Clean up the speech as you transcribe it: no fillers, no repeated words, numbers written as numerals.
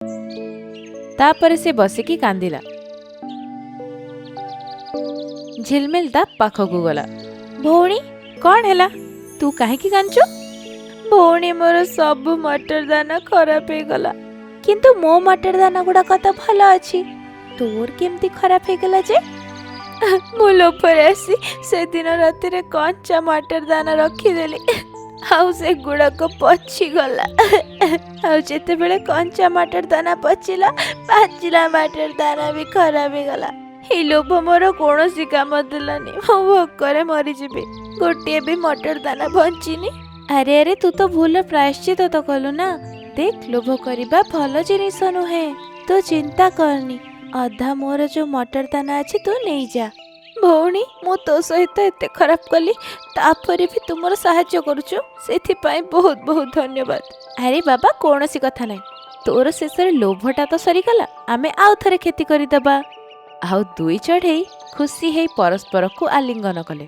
तापर से बसिकी कांदिला। झिलमिल ता पाखकू गला। भौणी कौन हैला? तू काहेकी कांचु? भौणी मोर सब मटर दाना खराब हो गला। किंतु मो मटर दाना गुड़ाक तो भल अच्छी, तोर केमती खराब हो गला जे? मु लोभरे आसी से दिन राति रे कंचा मटर दाना रखीदेली, आउ से गुड़ाक पची गला। आउ जेते बेले कंचा मटर दाना पचिला, पाचिला मटर दाना भी खराब हो गला। ए लोभ मोर कौनसी काम देलानी, मो भोकरे मरी जीवी, गोटे भी मटर दाना बंचिनी। अरे अरे तू तो भूल प्रायश्चित तो कलु ना। देख लोभ करिबा भल जिनिस नुहे, तू चिंता करनी। अधा मोर जो मटर दाना अच्छी तू नहीं जा। भौणी मु तो सहित एते खराब कली, तापरे भी तुमर साहाय्य करूछु, सेथिपाई बहुत बहुत धन्यवाद। अरे बाबा कौनसी कथा नहीं, तोर शेष लोभटा तो सरीगला, आमे आउ थरे खेती करिदबा। आउ दुई चढ़ई खुशी है परस्पर को आलिंगन कले।